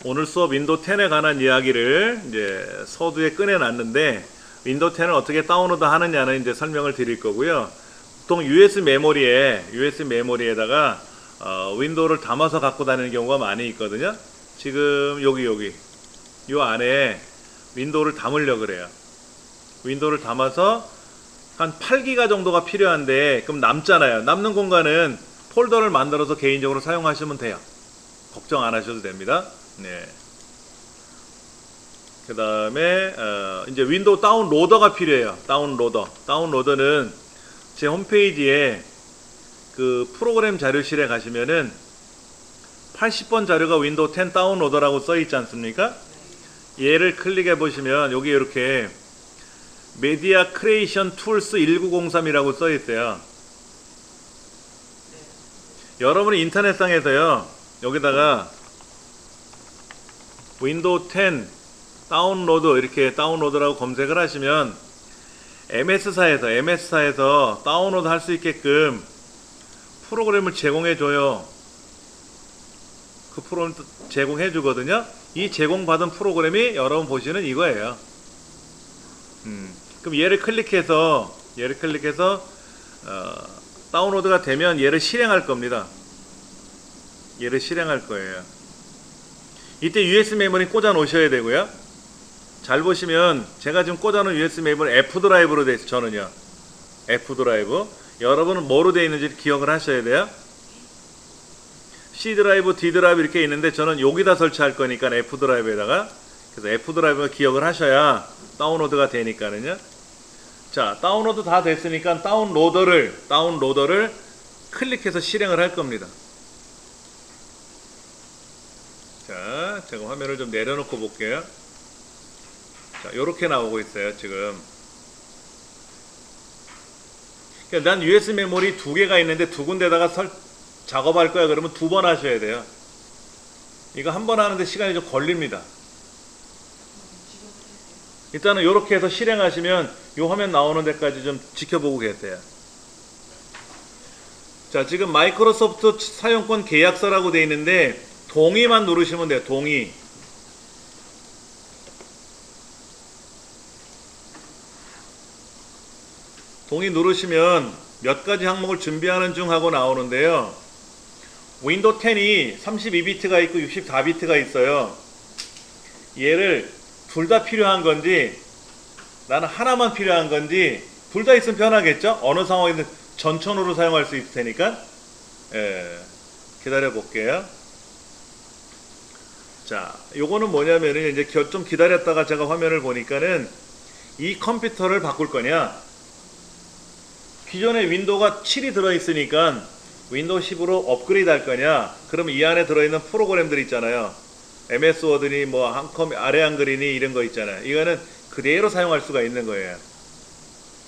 오늘 수업 윈도우 10에 관한 이야기를 이제 서두에 꺼내놨는데 윈도우 10을 어떻게 다운로드 하느냐는 이제 설명을 드릴 거고요. 보통 USB 메모리에다가 윈도우를 담아서 갖고 다니는 경우가 많이 있거든요. 지금 여기 요 안에 윈도우를 담으려 그래요. 윈도우를 담아서 한 8기가 정도가 필요한데 그럼 남잖아요. 남는 공간은 폴더를 만들어서 개인적으로 사용하시면 돼요. 걱정 안 하셔도 됩니다. 네. 그 다음에 이제 윈도우 다운로더가 필요해요. 다운로더는 제 홈페이지에 그 프로그램 자료실에 가시면은 80번 자료가 윈도우 10 다운로더라고 써 있지 않습니까? 얘를 클릭해 보시면 여기 이렇게 메디아 크리에이션 툴스 1903이라고 써 있어요. 여러분이 인터넷상에서요, 여기다가 윈도우 10 다운로드 이렇게 다운로드라고 검색을 하시면 MS사에서 다운로드 할 수 있게끔 프로그램을 제공해 줘요. 그 프로그램 제공해 주거든요. 이 제공받은 프로그램이 여러분 보시는 이거예요. 그럼 얘를 클릭해서 다운로드가 되면 얘를 실행할 겁니다. 얘를 실행할 거예요. 이때 USB 메모리 꽂아 놓으셔야 되고요. 잘 보시면 제가 지금 꽂아 놓은 USB 메모리 F 드라이브로 돼 있어요. 저는요. F 드라이브. 여러분은 뭐로 되어 있는지 기억을 하셔야 돼요. C 드라이브, D 드라이브 이렇게 있는데 저는 여기다 설치할 거니까 F 드라이브에다가, 그래서 F 드라이브가 기억을 하셔야 다운로드가 되니까는요. 자, 다운로드 다 됐으니까 다운로더를 클릭해서 실행을 할 겁니다. 자, 제가 화면을 좀 내려놓고 볼게요. 자, 요렇게 나오고 있어요, 지금. 그러니까 난 USB 메모리 2개가 있는데 2군데다가 작업할 거야. 그러면 2번 하셔야 돼요. 이거 한 번 하는데 시간이 좀 걸립니다. 일단은 요렇게 해서 실행하시면 요 화면 나오는 데까지 좀 지켜보고 계세요. 자, 지금 마이크로소프트 사용권 계약서라고 되어 있는데 동의만 누르시면 돼요. 동의. 동의 누르시면 몇 가지 항목을 준비하는 중 하고 나오는데요. 윈도우 10이 32비트가 있고 64비트가 있어요. 얘를 둘 다 필요한 건지, 나는 하나만 필요한 건지, 둘 다 있으면 편하겠죠? 어느 상황이든 전천후로 사용할 수 있을 테니까. 기다려 볼게요. 자, 요거는 뭐냐면은 이제 좀 기다렸다가 제가 화면을 보니까는 이 컴퓨터를 바꿀 거냐, 기존에 윈도우가 7이 들어있으니까 윈도우 10으로 업그레이드 할 거냐, 그러면 이 안에 들어있는 프로그램들 있잖아요. MS 워드니 뭐 한컴 아래 한글이니 이런 거 있잖아요. 이거는 그대로 사용할 수가 있는 거예요.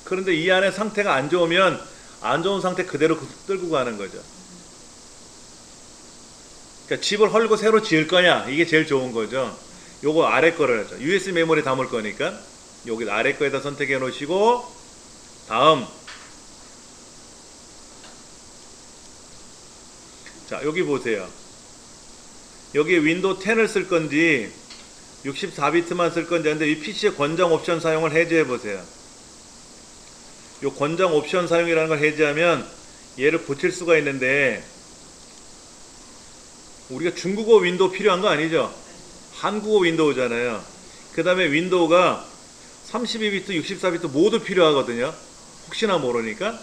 그런데 이 안에 상태가 안 좋으면 안 좋은 상태 그대로 끌고 가는 거죠. 그러니까 집을 헐고 새로 지을 거냐, 이게 제일 좋은 거죠. 요거 아래 거를 하죠. USB 메모리 담을 거니까 여기 아래 거에다 선택해 놓으시고, 다음. 자, 여기 보세요. 여기에 윈도우 10을 쓸 건지 64비트만 쓸 건지 하는데 이 PC의 권장 옵션 사용을 해제해 보세요. 이 권장 옵션 사용이라는 걸 해제하면 얘를 고칠 수가 있는데, 우리가 중국어 윈도우 필요한 거 아니죠? 한국어 윈도우잖아요. 그 다음에 윈도우가 32비트, 64비트 모두 필요하거든요. 혹시나 모르니까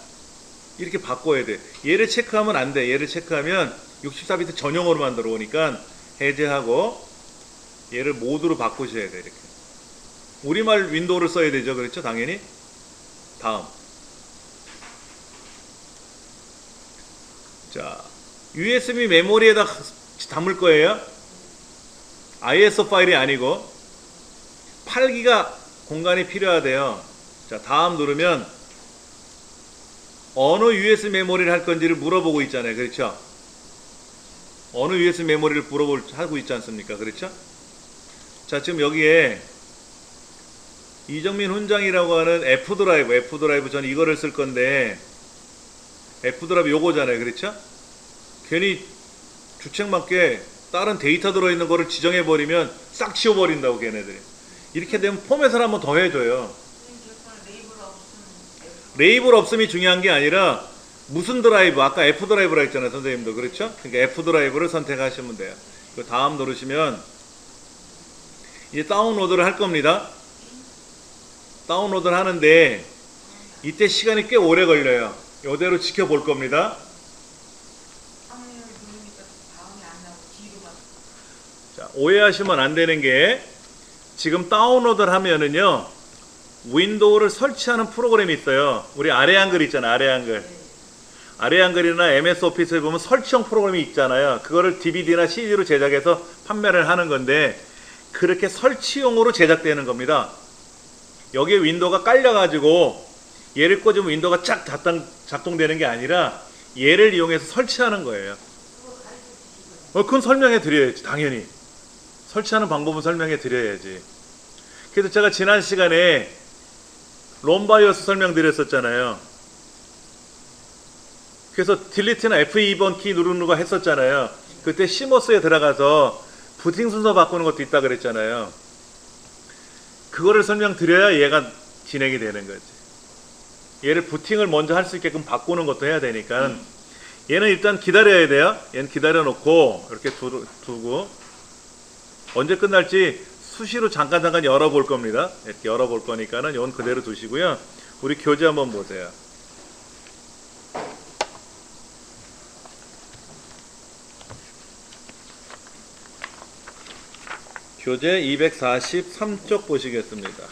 이렇게 바꿔야 돼. 얘를 체크하면 안 돼. 얘를 체크하면 64비트 전용으로 만들어 오니까 해제하고 얘를 모두로 바꾸셔야 돼. 이렇게 우리말 윈도우를 써야 되죠. 그렇죠? 당연히. 다음. 자, USB 메모리에다 담을 거예요. ISO 파일이 아니고 8기가 공간이 필요하대요. 자, 다음 누르면 어느 USB 메모리를 할 건지를 물어보고 있잖아요. 그렇죠? 어느 USB 메모리를 하고 있지 않습니까? 그렇죠? 자, 지금 여기에 이정민 훈장이라고 하는 F 드라이브 전 이거를 쓸 건데, F 드라이브 요거잖아요. 그렇죠? 괜히 주책 맞게 다른 데이터 들어있는 거를 지정해버리면 싹 지워버린다고 걔네들이. 이렇게 되면 포맷을 한번 더 해줘요. 레이블 없음이 중요한 게 아니라 무슨 드라이브, 아까 F 드라이브라 했잖아요 선생님도. 그렇죠? 그러니까 F 드라이브를 선택하시면 돼요. 그 다음 누르시면 이제 다운로드를 할 겁니다. 다운로드를 하는데 이때 시간이 꽤 오래 걸려요. 이대로 지켜볼 겁니다. 자, 오해하시면 안 되는 게 지금 다운로드를 하면은요 윈도우를 설치하는 프로그램이 있어요. 우리 아래 한글 있잖아요. 아래 한글. 아래 한글이나 MS 오피스에 보면 설치형 프로그램이 있잖아요. 그거를 DVD나 CD로 제작해서 판매를 하는 건데 그렇게 설치용으로 제작되는 겁니다. 여기에 윈도우가 깔려가지고 얘를 꽂으면 윈도우가 쫙 작동되는 게 아니라 얘를 이용해서 설치하는 거예요. 그건 설명해 드려야지. 당연히 설치하는 방법은 설명해 드려야지. 그래서 제가 지난 시간에 롬바이오스 설명드렸었잖아요. 그래서 딜리트나 F2번 키 누르는 거 했었잖아요. 그때 시모스에 들어가서 부팅 순서 바꾸는 것도 있다 그랬잖아요. 그거를 설명드려야 얘가 진행이 되는 거지. 얘를 부팅을 먼저 할 수 있게끔 바꾸는 것도 해야 되니까 얘는 일단 기다려야 돼요. 얘는 기다려 놓고 이렇게 두고 언제 끝날지 수시로 잠깐 열어볼 겁니다. 이렇게 열어볼 거니까는 이건 그대로 두시고요. 우리 교재 한번 보세요. 교재 243쪽 보시겠습니다.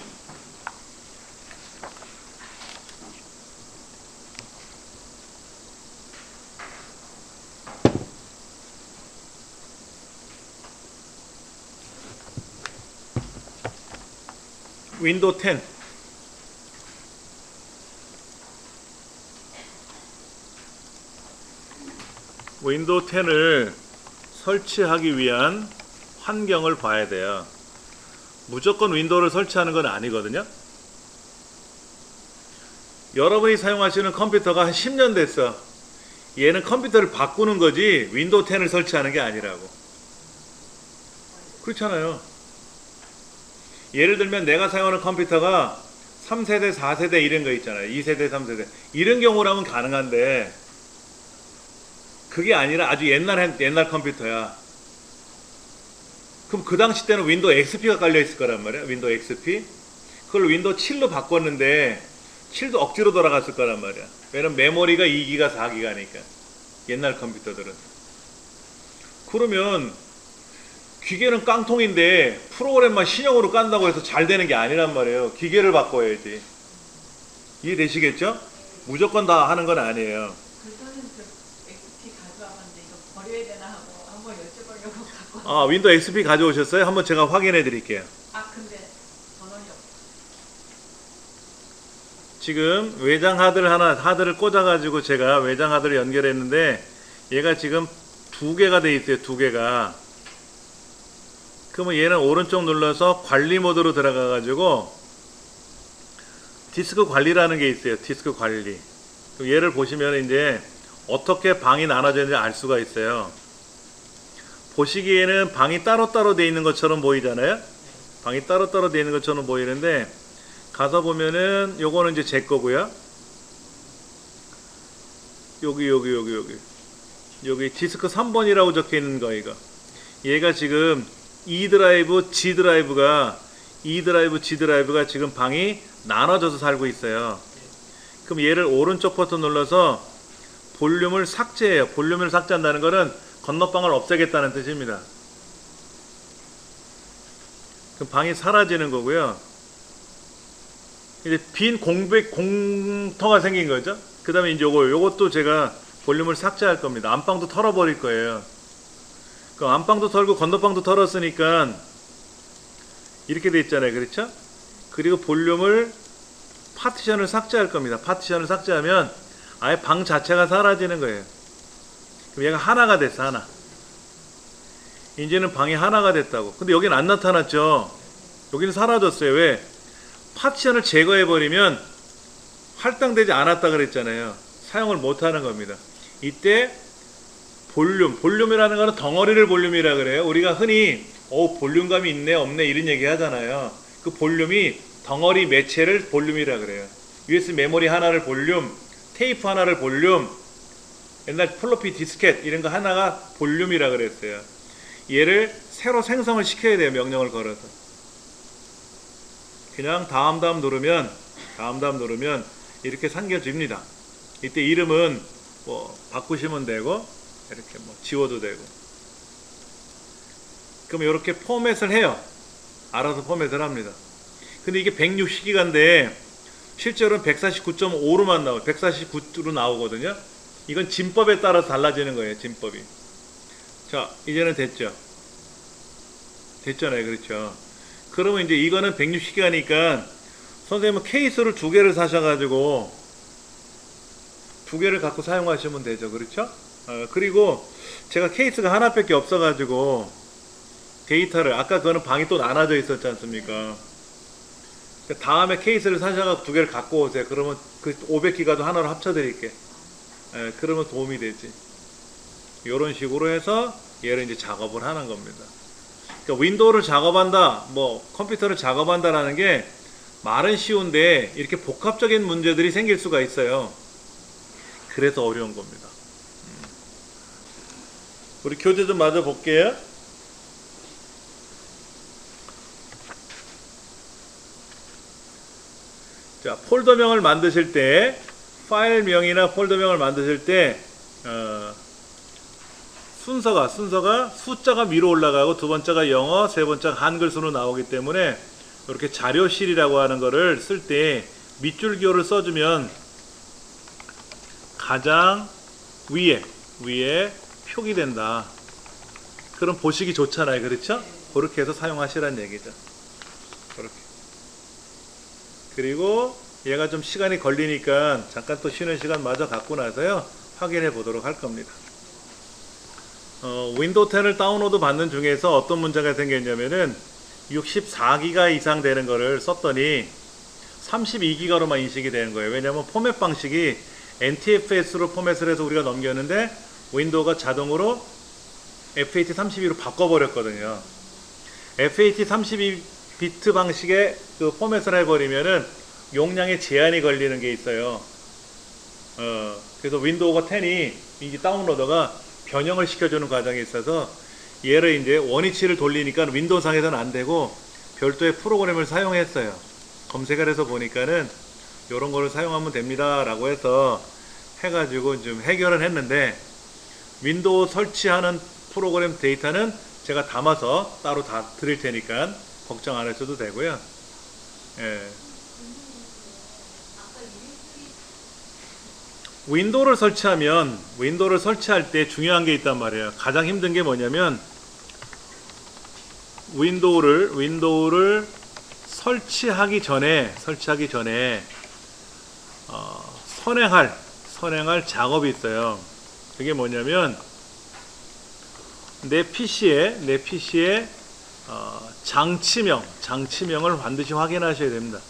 윈도우 10. 윈도우 10을 설치하기 위한 환경을 봐야 돼요. 무조건 윈도우를 설치하는 건 아니거든요. 여러분이 사용하시는 컴퓨터가 한 10년 됐어. 얘는 컴퓨터를 바꾸는 거지 윈도우 10을 설치하는 게 아니라고. 그렇잖아요. 예를 들면 내가 사용하는 컴퓨터가 3세대, 4세대 이런 거 있잖아요. 2세대, 3세대. 이런 경우라면 가능한데 그게 아니라 아주 옛날 컴퓨터야. 그럼 그 당시 때는 윈도우 XP가 깔려 있을 거란 말이야. 윈도우 XP. 그걸 윈도우 7로 바꿨는데 7도 억지로 돌아갔을 거란 말이야. 왜냐면 메모리가 2기가 4기가니까. 옛날 컴퓨터들은. 그러면 기계는 깡통인데 프로그램만 신형으로 깐다고 해서 잘 되는 게 아니란 말이에요. 기계를 바꿔야지. 이해되시겠죠? 무조건 다 하는 건 아니에요. XP 가져와봤는데 이거 버려야 되나 하고 한번 여쭤보려고 갖고. 아, 윈도우 XP 가져오셨어요? 한번 제가 확인해 드릴게요. 아 근데 전원이 없어. 지금 외장 하드를 꽂아가지고 제가 외장 하드를 연결했는데 얘가 지금 2개가 돼 있어요. 2개가. 그러면 얘는 오른쪽 눌러서 관리 모드로 들어가가지고 디스크 관리라는 게 있어요. 디스크 관리. 그럼 얘를 보시면 이제 어떻게 방이 나눠져 있는지 알 수가 있어요. 보시기에는 방이 따로따로 돼 있는 것처럼 보이잖아요. 방이 따로따로 돼 있는 것처럼 보이는데 가서 보면은 요거는 이제 제 거고요. 여기 디스크 3번이라고 적혀 있는 거 이거. 얘가 지금 E 드라이브, G 드라이브가 지금 방이 나눠져서 살고 있어요. 그럼 얘를 오른쪽 버튼 눌러서 볼륨을 삭제해요. 볼륨을 삭제한다는 것은 건너방을 없애겠다는 뜻입니다. 그럼 방이 사라지는 거고요. 이제 빈 공터가 생긴 거죠. 그 다음에 이제 요것도 제가 볼륨을 삭제할 겁니다. 안방도 털어버릴 거예요. 그럼 안방도 털고 건너방도 털었으니까 이렇게 돼 있잖아요. 그렇죠? 그리고 볼륨을 파티션을 삭제할 겁니다. 파티션을 삭제하면 아예 방 자체가 사라지는 거예요. 그럼 얘가 하나가 됐어. 하나. 이제는 방이 하나가 됐다고. 근데 여기는 안 나타났죠. 여기는 사라졌어요. 왜? 파티션을 제거해버리면 할당되지 않았다 그랬잖아요. 사용을 못하는 겁니다. 이때 볼륨이라는 거는 덩어리를 볼륨이라 그래요. 우리가 흔히 볼륨감이 있네 없네 이런 얘기 하잖아요. 그 볼륨이 덩어리 매체를 볼륨이라 그래요. USB 메모리 하나를 볼륨, 테이프 하나를 볼륨, 옛날 플로피 디스켓 이런 거 하나가 볼륨이라 그랬어요. 얘를 새로 생성을 시켜야 돼요. 명령을 걸어서. 그냥 다음 누르면 이렇게 삼겨집니다. 이때 이름은 뭐 바꾸시면 되고 이렇게 뭐 지워도 되고. 그럼 이렇게 포맷을 해요. 알아서 포맷을 합니다. 근데 이게 160기가인데 실제로는 149.5로만 나와요. 149로 나오거든요. 이건 진법에 따라서 달라지는 거예요. 진법이. 자, 이제는 됐죠. 됐잖아요. 그렇죠. 그러면 이제 이거는 160기가니까 선생님은 케이스를 2개를 사셔가지고 2개를 갖고 사용하시면 되죠. 그렇죠? 그리고 제가 케이스가 하나밖에 없어가지고 데이터를 아까 그거는 방이 또 나눠져 있었지 않습니까? 다음에 케이스를 사셔서 2개를 갖고 오세요. 그러면 그 500기가도 하나로 합쳐드릴게. 그러면 도움이 되지. 이런 식으로 해서 얘를 이제 작업을 하는 겁니다. 그러니까 윈도우를 작업한다, 뭐 컴퓨터를 작업한다라는 게 말은 쉬운데 이렇게 복합적인 문제들이 생길 수가 있어요. 그래서 어려운 겁니다. 우리 교재 좀 마저 볼게요. 자, 폴더명을 만드실 때, 파일명이나 폴더명을 만드실 때 순서가 숫자가 위로 올라가고 두 번째가 영어, 세 번째가 한글 순으로 나오기 때문에 이렇게 자료실이라고 하는 거를 쓸 때 밑줄 기호를 써주면 가장 위에 표기된다. 그럼 보시기 좋잖아요. 그렇죠? 그렇게 해서 사용하시라는 얘기죠. 그렇게. 그리고 얘가 좀 시간이 걸리니까 잠깐 또 쉬는 시간 마저 갖고 나서요 확인해 보도록 할 겁니다. 윈도우 10을 다운로드 받는 중에서 어떤 문제가 생겼냐면은 64기가 이상 되는 거를 썼더니 32기가로만 인식이 되는 거예요. 왜냐하면 포맷 방식이 NTFS로 포맷을 해서 우리가 넘겼는데 윈도우가 자동으로 FAT32로 바꿔버렸거든요. FAT32비트 방식의 그 포맷을 해버리면은 용량에 제한이 걸리는 게 있어요. 그래서 윈도우가 10이 이 다운로더가 변형을 시켜주는 과정이 있어서 얘를 이제 원위치를 돌리니까 윈도우 상에서는 안 되고 별도의 프로그램을 사용했어요. 검색을 해서 보니까는 이런 거를 사용하면 됩니다 라고 해서 해가지고 좀 해결을 했는데 윈도우 설치하는 프로그램 데이터는 제가 담아서 따로 다 드릴 테니까 걱정 안 하셔도 되고요. 예. 윈도우를 설치할 때 중요한 게 있단 말이에요. 가장 힘든 게 뭐냐면 윈도우를 설치하기 전에 선행할 작업이 있어요. 그게 뭐냐면 내 PC에 장치명을 반드시 확인하셔야 됩니다.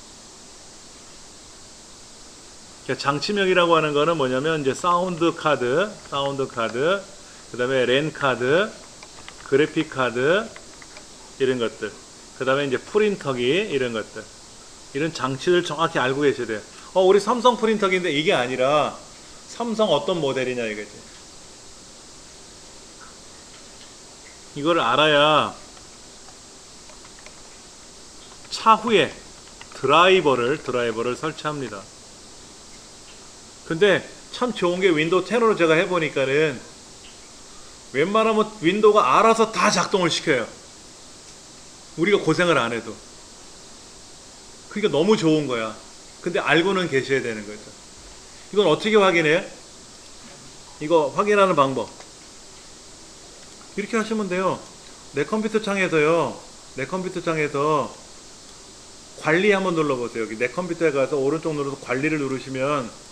장치명이라고 하는 거는 뭐냐면 이제 사운드 카드, 그 다음에 랜 카드, 그래픽 카드 이런 것들, 그 다음에 이제 프린터기 이런 것들, 이런 장치를 정확히 알고 계셔야 돼요. 우리 삼성 프린터기인데 이게 아니라 삼성 어떤 모델이냐 이거지. 이걸 알아야 차후에 드라이버를 설치합니다. 근데 참 좋은 게 윈도우 10으로 제가 해보니까는 웬만하면 윈도우가 알아서 다 작동을 시켜요. 우리가 고생을 안 해도. 그러니까 너무 좋은 거야. 근데 알고는 계셔야 되는 거죠. 이건 어떻게 확인해요? 이거 확인하는 방법. 이렇게 하시면 돼요. 내 컴퓨터 창에서 관리 한번 눌러보세요. 여기 내 컴퓨터에 가서 오른쪽 눌러서 관리를 누르시면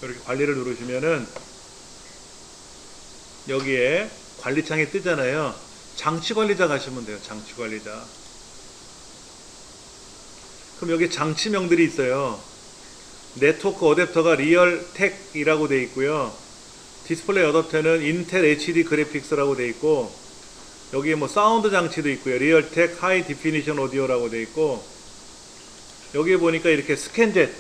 이렇게 관리를 누르시면은 여기에 관리창이 뜨잖아요. 장치관리자 가시면 돼요. 장치관리자. 그럼 여기 장치명들이 있어요. 네트워크 어댑터가 리얼텍이라고 되어 있고요. 디스플레이 어댑터는 인텔 HD 그래픽스라고 돼 있고, 여기에 뭐 사운드 장치도 있고요. 리얼텍 하이 디피니션 오디오라고 돼 있고, 여기에 보니까 이렇게 스캔젯,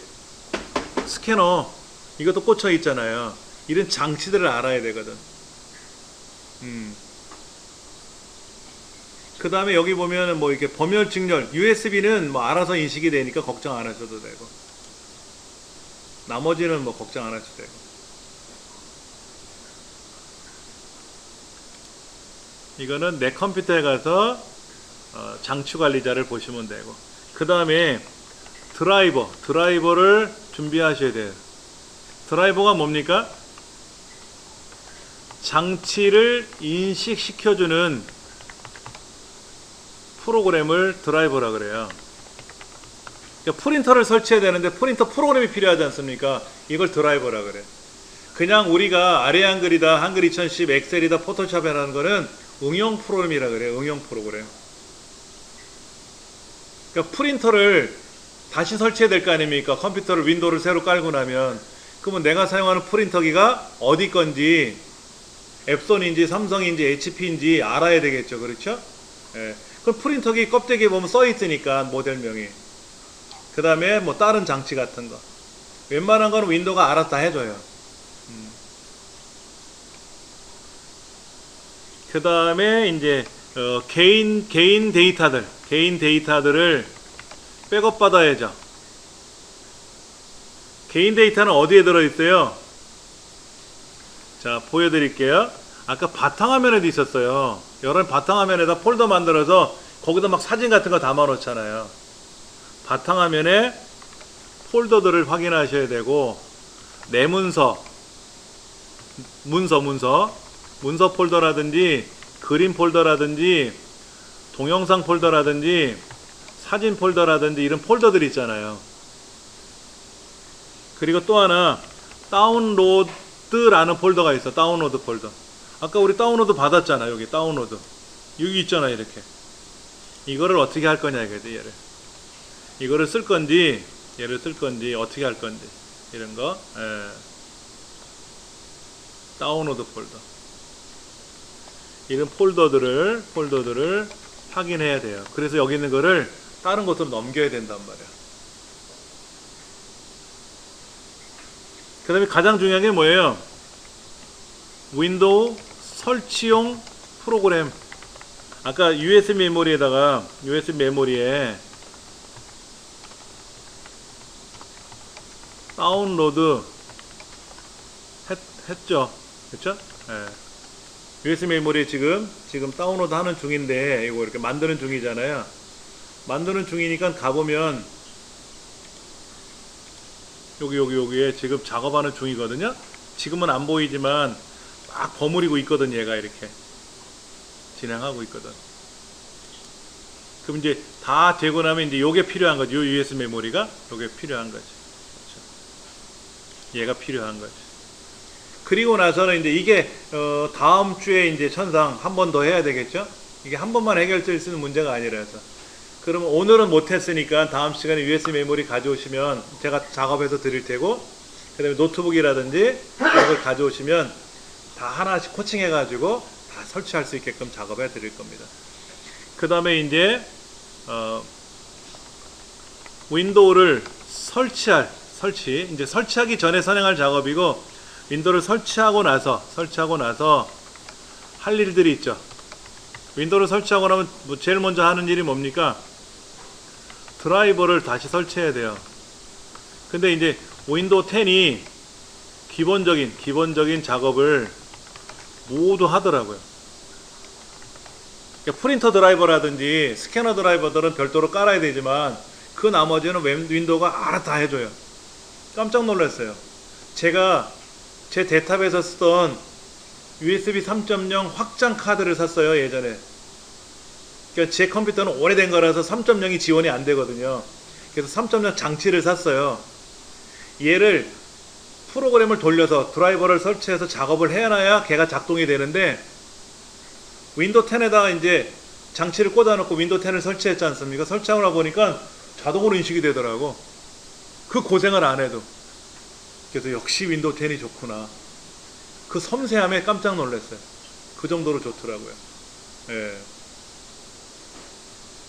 스캐너, 이것도 꽂혀 있잖아요. 이런 장치들을 알아야 되거든. 그 다음에 여기 보면 뭐 이렇게 범열 직렬, USB는 뭐 알아서 인식이 되니까 걱정 안 하셔도 되고, 나머지는 뭐 걱정 안 하셔도 되고. 이거는 내 컴퓨터에 가서 장치 관리자를 보시면 되고, 그 다음에 드라이버를 준비하셔야 돼요. 드라이버가 뭡니까? 장치를 인식시켜주는 프로그램을 드라이버라 그래요. 그러니까 프린터를 설치해야 되는데 프린터 프로그램이 필요하지 않습니까? 이걸 드라이버라 그래. 그냥 우리가 아래 한글이다, 한글 2010, 엑셀이다, 포토샵이라는 거는 응용 프로그램이라 그래요. 응용 프로그램. 그러니까 프린터를 다시 설치해야 될 거 아닙니까? 컴퓨터를 윈도우를 새로 깔고 나면. 그러면 내가 사용하는 프린터기가 어디 건지, 앱손인지 삼성인지 HP인지 알아야 되겠죠. 그렇죠? 예. 그럼 프린터기 껍데기에 보면 써 있으니까 모델명이. 그 다음에 뭐 다른 장치 같은 거. 웬만한 거는 윈도우가 알아서 다 해줘요. 그 다음에 이제 개인 데이터들을 백업 받아야죠. 개인 데이터는 어디에 들어있어요? 자, 보여드릴게요. 아까 바탕화면에도 있었어요. 여러분 바탕화면에다 폴더 만들어서 거기다 막 사진 같은 거 담아 놓잖아요. 바탕화면에 폴더들을 확인하셔야 되고, 내 문서 폴더라든지 그림 폴더라든지 동영상 폴더라든지 사진 폴더라든지 이런 폴더들이 있잖아요. 그리고 또 하나 다운로드라는 폴더가 있어. 다운로드 폴더. 아까 우리 다운로드 받았잖아. 여기 다운로드 여기 있잖아. 이렇게 이거를 어떻게 할 거냐 이거지. 이거를 쓸 건지 얘를 쓸 건지 어떻게 할 건지 이런 거. 다운로드 폴더. 이런 폴더들을 확인해야 돼요. 그래서 여기 있는 거를 다른 곳으로 넘겨야 된단 말이야. 그 다음에 가장 중요한 게 뭐예요? 윈도우 설치용 프로그램. 아까 USB 메모리에 다운로드 했죠? 그쵸? USB 메모리에 지금 다운로드 하는 중인데, 이거 이렇게 만드는 중이잖아요. 만드는 중이니까 가보면 여기에 지금 작업하는 중이거든요. 지금은 안 보이지만 막 버무리고 있거든. 얘가 이렇게 진행하고 있거든. 그럼 이제 다 되고 나면 이제 요게 필요한 거지. 요 USB 메모리가 요게 필요한 거지. 그렇죠? 얘가 필요한 거지. 그리고 나서는 이제 이게 다음 주에 이제 천상 한 번 더 해야 되겠죠? 이게 한 번만 해결될 수 있는 문제가 아니라서. 그러면 오늘은 못했으니까 다음 시간에 USB 메모리 가져오시면 제가 작업해서 드릴 테고, 그 다음에 노트북이라든지 이런 걸 가져오시면 다 하나씩 코칭해 가지고 다 설치할 수 있게끔 작업해 드릴 겁니다. 그 다음에 이제 윈도우를 이제 설치하기 전에 선행할 작업이고, 윈도우를 설치하고 나서 할 일들이 있죠. 윈도우를 설치하고 나면 뭐 제일 먼저 하는 일이 뭡니까? 드라이버를 다시 설치해야 돼요. 근데 이제 윈도우 10이 기본적인 작업을 모두 하더라고요. 그러니까 프린터 드라이버라든지 스캐너 드라이버들은 별도로 깔아야 되지만 그 나머지는 윈도우가 알아서 다 해줘요. 깜짝 놀랐어요. 제가 제 데이터베이스에서 쓰던 USB 3.0 확장 카드를 샀어요. 예전에. 그러니까 제 컴퓨터는 오래된 거라서 3.0이 지원이 안 되거든요. 그래서 3.0 장치를 샀어요. 얘를 프로그램을 돌려서 드라이버를 설치해서 작업을 해놔야 걔가 작동이 되는데, 윈도우 10에다가 이제 장치를 꽂아놓고 윈도우 10을 설치했지 않습니까? 설치하고 나보니까 자동으로 인식이 되더라고. 그 고생을 안 해도. 그래서 역시 윈도우 10이 좋구나. 그 섬세함에 깜짝 놀랐어요. 그 정도로 좋더라고요. 예.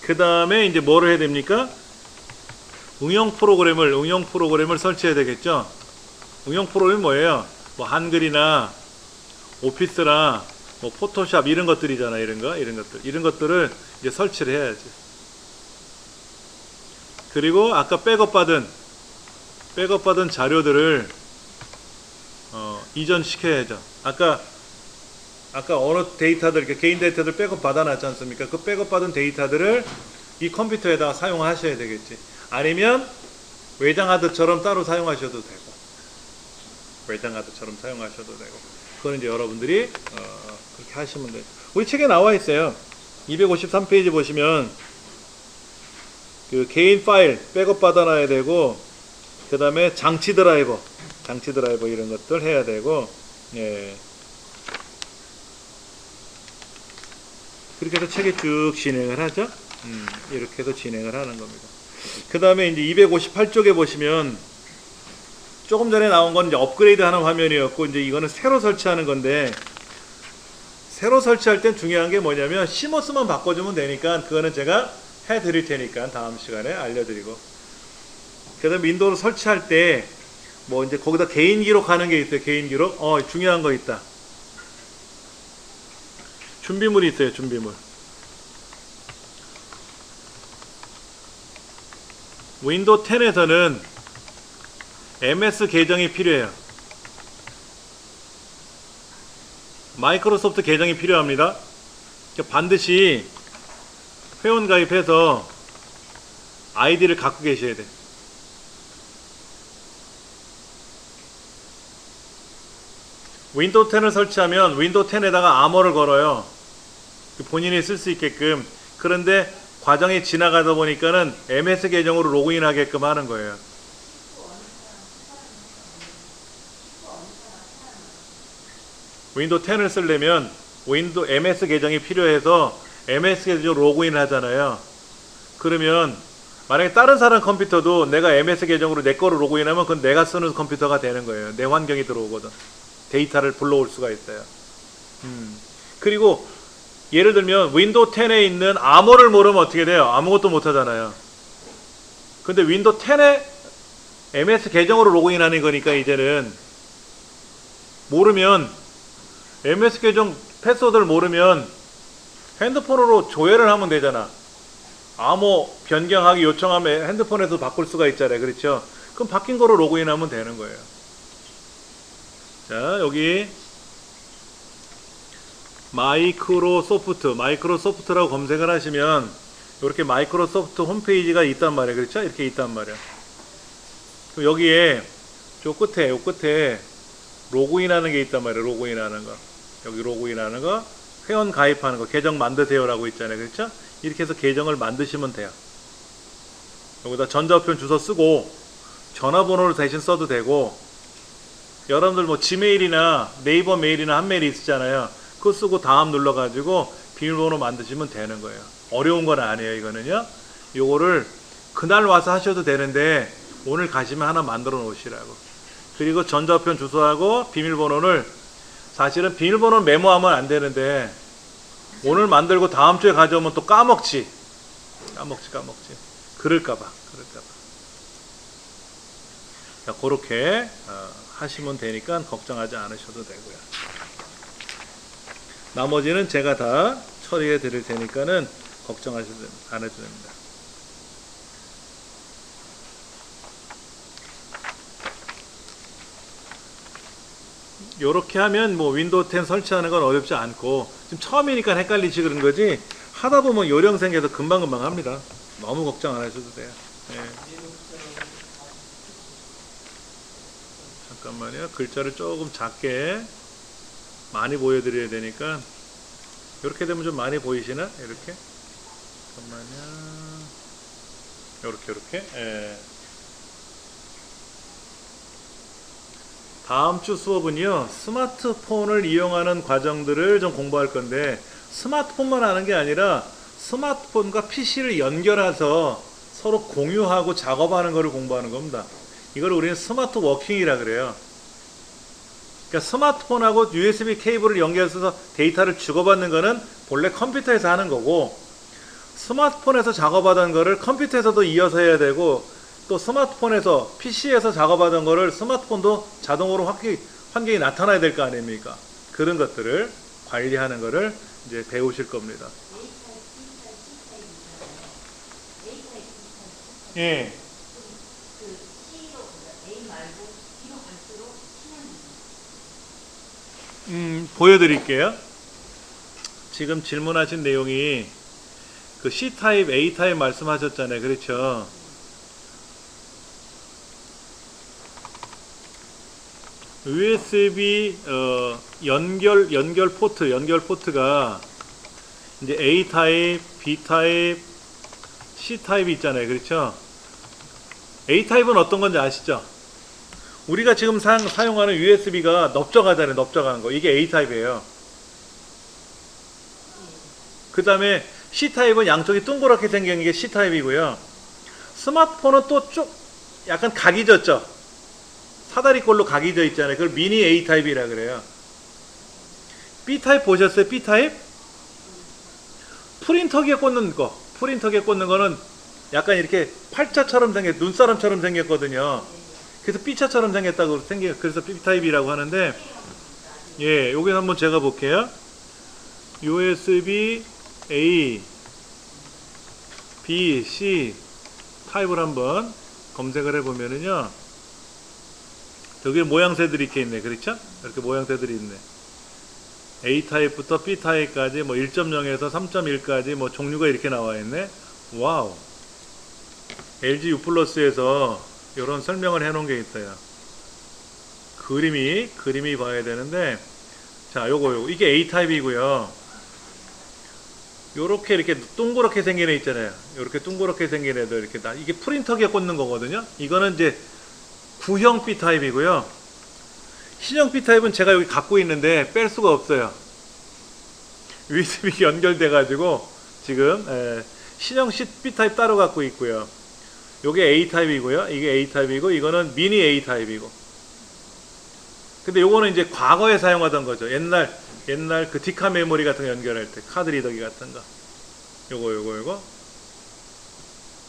그 다음에 이제 뭐를 해야 됩니까? 응용 프로그램을 설치해야 되겠죠? 응용 프로그램이 뭐예요? 뭐 한글이나 오피스나 뭐 포토샵 이런 것들이잖아. 이런 것들을 이제 설치를 해야지. 그리고 아까 백업받은 자료들을 이전시켜야죠. 아까 어느 데이터들, 개인 데이터들 백업 받아놨지 않습니까? 그 백업 받은 데이터들을 이 컴퓨터에다가 사용하셔야 되겠지. 아니면 외장 하드처럼 따로 사용하셔도 되고, 그건 이제 여러분들이 그렇게 하시면 돼요. 우리 책에 나와 있어요. 253페이지 보시면 그 개인 파일 백업 받아놔야 되고, 그 다음에 장치 드라이버 이런 것들 해야 되고, 예. 그렇게 해서 책에 쭉 진행을 하죠. 이렇게 해서 진행을 하는 겁니다. 그 다음에 이제 258쪽에 보시면 조금 전에 나온 건 이제 업그레이드 하는 화면이었고, 이제 이거는 새로 설치하는 건데, 새로 설치할 땐 중요한 게 뭐냐면 시머스만 바꿔주면 되니까 그거는 제가 해드릴 테니까 다음 시간에 알려드리고, 그 다음에 윈도우를 설치할 때 뭐 이제 거기다 개인 기록 하는 게 있어요. 개인 기록. 중요한 거 있다. 준비물이 있어요. 준비물. 윈도우 10에서는 MS 계정이 필요해요. 마이크로소프트 계정이 필요합니다. 반드시 회원 가입해서 아이디를 갖고 계셔야 돼요. 윈도우 10을 설치하면 윈도우 10에다가 암호를 걸어요. 본인이 쓸 수 있게끔. 그런데 과정이 지나가다 보니까는 MS 계정으로 로그인 하게끔 하는 거예요. 윈도우 10을 쓰려면 윈도우 MS 계정이 필요해서 MS 계정으로 로그인을 하잖아요. 그러면 만약에 다른 사람 컴퓨터도 내가 MS 계정으로 내 거로 로그인하면 그건 내가 쓰는 컴퓨터가 되는 거예요. 내 환경이 들어오거든. 데이터를 불러올 수가 있어요. 그리고 예를 들면 윈도우 10에 있는 암호를 모르면 어떻게 돼요? 아무것도 못 하잖아요. 근데 윈도우 10에 MS 계정으로 로그인하는 거니까 이제는 모르면 MS 계정 패스워드를 모르면 핸드폰으로 조회를 하면 되잖아. 암호 변경하기 요청하면 핸드폰에서 바꿀 수가 있잖아요. 그렇죠? 그럼 바뀐 거로 로그인하면 되는 거예요. 자, 여기 마이크로소프트라고 검색을 하시면 이렇게 마이크로소프트 홈페이지가 있단 말이에요. 그렇죠? 이렇게 있단 말이에요. 그럼 여기에 요 끝에 로그인하는 게 있단 말이에요. 로그인하는 거. 여기 로그인하는 거, 회원 가입하는 거, 계정 만드세요라고 있잖아요. 그렇죠? 이렇게 해서 계정을 만드시면 돼요. 여기다 전자우편 주소 쓰고 전화번호를 대신 써도 되고, 여러분들 뭐 지메일이나 네이버 메일이나 한메일이 있잖아요. 그거 쓰고 다음 눌러가지고 비밀번호 만드시면 되는 거예요. 어려운 건 아니에요. 이거는요. 요거를 그날 와서 하셔도 되는데 오늘 가시면 하나 만들어 놓으시라고. 그리고 전자우편 주소하고 비밀번호를, 사실은 비밀번호는 메모하면 안 되는데 오늘 만들고 다음 주에 가져오면 또 까먹지. 그럴까봐. 자, 그렇게 하시면 되니까 걱정하지 않으셔도 되고요. 나머지는 제가 다 처리해 드릴 테니까는 걱정하셔도 안 해도 됩니다. 요렇게 하면 뭐 윈도우 10 설치하는 건 어렵지 않고, 지금 처음이니까 헷갈리시 그런 거지, 하다 보면 요령 생겨서 금방금방 합니다. 너무 걱정 안 하셔도 돼요. 네. 잠깐만요. 글자를 조금 작게 많이 보여드려야 되니까. 이렇게 되면 좀 많이 보이시나? 이렇게. 잠깐만요. 이렇게. 예. 다음 주 수업은요, 스마트폰을 이용하는 과정들을 좀 공부할 건데, 스마트폰만 하는 게 아니라 스마트폰과 PC를 연결해서 서로 공유하고 작업하는 것을 공부하는 겁니다. 이걸 우리는 스마트 워킹이라 그래요. 그러니까 스마트폰하고 USB 케이블을 연결해서 데이터를 주고받는 거는 본래 컴퓨터에서 하는 거고, 스마트폰에서 작업하던 거를 컴퓨터에서도 이어서 해야 되고, 또 스마트폰에서 PC에서 작업하던 거를 스마트폰도 자동으로 환경이 나타나야 될 거 아닙니까? 그런 것들을 관리하는 거를 이제 배우실 겁니다. 예. 보여드릴게요. 지금 질문하신 내용이 그 C타입, A타입 말씀하셨잖아요. 그렇죠? USB 연결 포트가 이제 A타입, B타입, C타입이 있잖아요. 그렇죠? A타입은 어떤 건지 아시죠? 우리가 지금 사용하는 USB가 넓적하잖아요. 넓적한 거. 이게 A타입이에요. 그 다음에 C타입은 양쪽이 동그랗게 생긴 게 C타입이고요. 스마트폰은 또 쭉 약간 각이 졌죠. 사다리꼴로 각이 져 있잖아요. 그걸 미니 A타입이라 그래요. B타입 보셨어요? B타입? 프린터기에 꽂는 거. 프린터기에 꽂는 거는 약간 이렇게 팔자처럼 눈사람처럼 생겼거든요. 그래서 B차처럼 생겼다고 그래서 B타입이라고 하는데, 예, 여기 한번 제가 볼게요. USB A, B, C 타입을 한번 검색을 해보면은요, 여기 모양새들이 이렇게 있네. 그렇죠? 이렇게 모양새들이 있네. A 타입부터 B 타입까지 뭐 1.0에서 3.1까지 뭐 종류가 이렇게 나와 있네. 와우. LG U 플러스에서 이런 설명을 해 놓은 게 있어요. 그림이 봐야 되는데, 자, 요거 이게 A 타입이고요. 요렇게 이렇게 동그랗게 생긴 애 있잖아요. 요렇게 동그랗게 생긴 애들 이렇게 이게 프린터기에 꽂는 거거든요. 이거는 이제 구형 B 타입이고요. 신형 B 타입은 제가 여기 갖고 있는데 뺄 수가 없어요. USB 연결돼 가지고 지금 신형 B 타입 따로 갖고 있고요. 요게 A 타입이고요. 이게 A 타입이고, 이거는 미니 A 타입이고. 근데 요거는 이제 과거에 사용하던 거죠. 옛날 그 디카 메모리 같은 거 연결할 때, 카드 리더기 같은 거. 요거.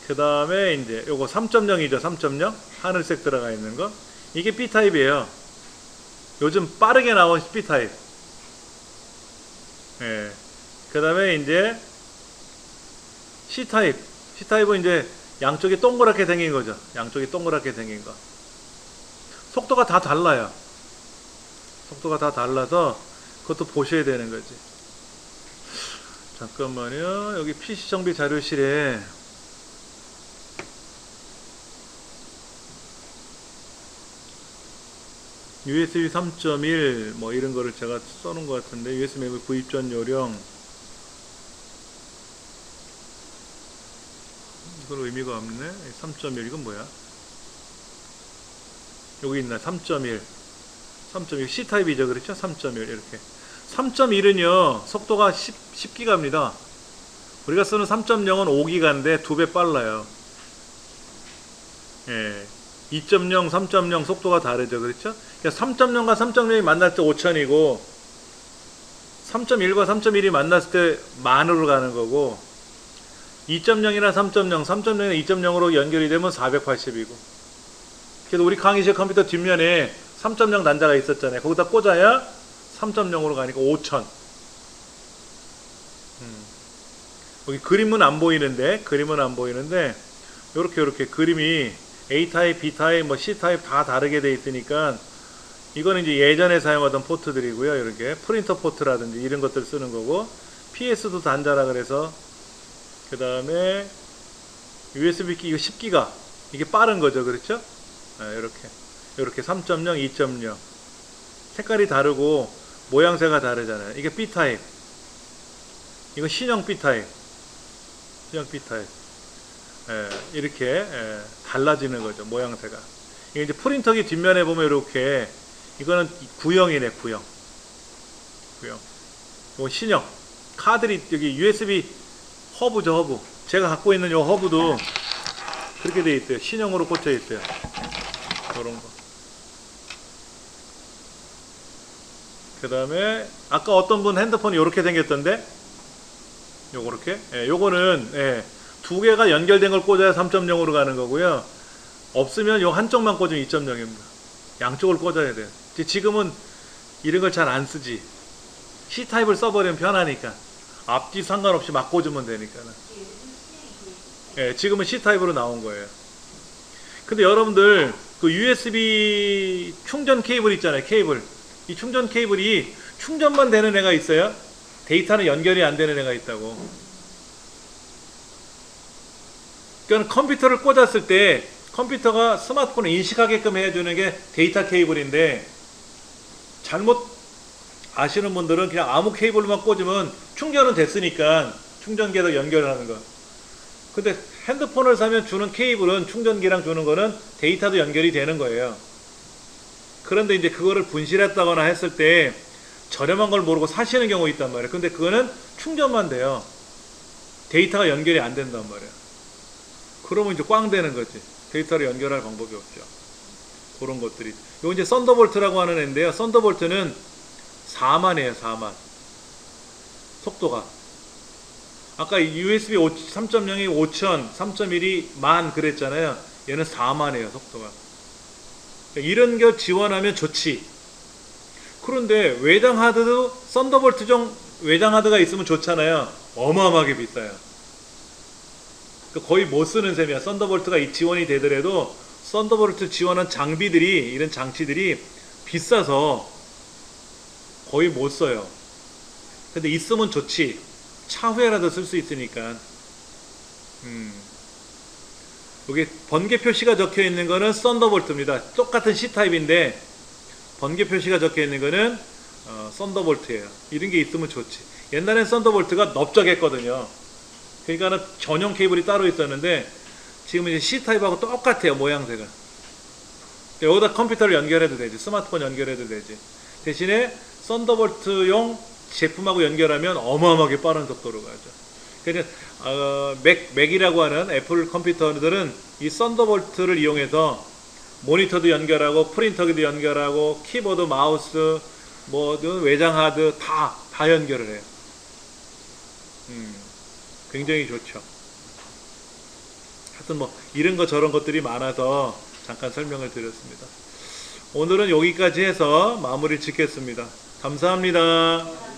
그 다음에 이제 요거 3.0이죠. 3.0. 하늘색 들어가 있는 거. 이게 B 타입이에요. 요즘 빠르게 나온 B 타입. 예. 그 다음에 이제 C 타입. C 타입은 이제 양쪽이 동그랗게 생긴 거죠. 양쪽이 동그랗게 생긴 거. 속도가 다 달라요. 속도가 다 달라서 그것도 보셔야 되는 거지. 잠깐만요. 여기 PC 정비 자료실에 USB 3.1 뭐 이런 거를 제가 써놓은 것 같은데, USB 메모리 구입 전 요령, 이건 의미가 없네. 3.1 이건 뭐야? 여기 있나? 3.1 C타입이죠. 그렇죠? 3.1 이렇게. 3.1은요 속도가 10기가입니다. 우리가 쓰는 3.0은 5기가인데 2배 빨라요. 예. 2.0, 3.0 속도가 다르죠. 그렇죠? 그러니까 3.0과 3.0이 만날 때 5000이고 3.1과 3.1이 만났을 때 만으로 가는 거고, 2.0이나 3.0, 3.0이나 2.0으로 연결이 되면 480이고. 그래서 우리 강의실 컴퓨터 뒷면에 3.0 단자가 있었잖아요. 거기다 꽂아야 3.0으로 가니까 5000. 여기 그림은 안 보이는데 요렇게 그림이 A타입, B타입, 뭐 C타입 다 다르게 돼 있으니까, 이거는 이제 예전에 사용하던 포트들이고요. 이렇게 프린터 포트라든지 이런 것들 쓰는 거고, PS도 단자라 그래서, 그 다음에 USB 이거 10기가, 이게 빠른 거죠. 그렇죠? 이렇게 3.0, 2.0 색깔이 다르고 모양새가 다르잖아요. 이게 B타입, 이건 신형 B타입. 이렇게 달라지는 거죠. 모양새가. 이게 이제 프린터기 뒷면에 보면 이렇게, 이거는 구형이네. 구형. 이건 신형. 카드리 여기 USB 허브죠. 허브. 제가 갖고 있는 요 허브도 그렇게 돼 있어요. 신형으로 꽂혀 있어요. 이런 거. 그 다음에 아까 어떤 분 핸드폰이 이렇게 생겼던데 요렇게 요거는 두 개가 연결된 걸 꽂아야 3.0으로 가는 거고요. 없으면 요 한쪽만 꽂으면 2.0입니다. 양쪽을 꽂아야 돼요. 지금은 이런 걸 잘 안 쓰지. C타입을 써버리면 편하니까 앞뒤 상관없이 막 꽂으면 되니까. 지금은 C타입으로 나온 거예요. 근데 여러분들 그 USB 충전 케이블 있잖아요. 케이블. 이 충전 케이블이 충전만 되는 애가 있어요. 데이터는 연결이 안 되는 애가 있다고. 그러니까 컴퓨터를 꽂았을 때 컴퓨터가 스마트폰을 인식하게끔 해주는 게 데이터 케이블인데, 잘못 아시는 분들은 그냥 아무 케이블만 꽂으면 충전은 됐으니까 충전기에다 연결하는 거. 근데 핸드폰을 사면 주는 케이블은, 충전기랑 주는 거는 데이터도 연결이 되는 거예요. 그런데 이제 그거를 분실했다거나 했을 때 저렴한 걸 모르고 사시는 경우 있단 말이에요. 근데 그거는 충전만 돼요. 데이터가 연결이 안 된단 말이에요. 그러면 이제 꽝 되는 거지. 데이터를 연결할 방법이 없죠. 그런 것들이. 요 이제 썬더볼트라고 하는 애인데요. 썬더볼트는 4만이에요. 4만. 속도가. 아까 USB 3.0이 5000, 3.1이 10,000 그랬잖아요. 얘는 4만이에요. 속도가. 이런 거 지원하면 좋지. 그런데 외장 하드도 썬더볼트용 외장 하드가 있으면 좋잖아요. 어마어마하게 비싸요. 거의 못 쓰는 셈이야. 썬더볼트가 지원이 되더라도 썬더볼트 지원한 장비들이, 이런 장치들이 비싸서 거의 못 써요. 근데 있으면 좋지. 차후에라도 쓸 수 있으니까. 여기 번개 표시가 적혀 있는 거는 썬더볼트입니다. 똑같은 C타입인데 번개 표시가 적혀 있는 거는 썬더볼트예요. 이런 게 있으면 좋지. 옛날엔 썬더볼트가 넓적했거든요. 그러니까는 전용 케이블이 따로 있었는데 지금 이제 C타입하고 똑같아요. 모양새가. 여기다 컴퓨터를 연결해도 되지. 스마트폰 연결해도 되지. 대신에 썬더볼트용 제품하고 연결하면 어마어마하게 빠른 속도로 가죠. 그래서 맥이라고 하는 애플 컴퓨터들은 이 썬더볼트를 이용해서 모니터도 연결하고 프린터기도 연결하고 키보드, 마우스, 뭐든 외장 하드 다 연결을 해요. 굉장히 좋죠. 하여튼 뭐 이런 거 저런 것들이 많아서 잠깐 설명을 드렸습니다. 오늘은 여기까지 해서 마무리를 짓겠습니다. 감사합니다.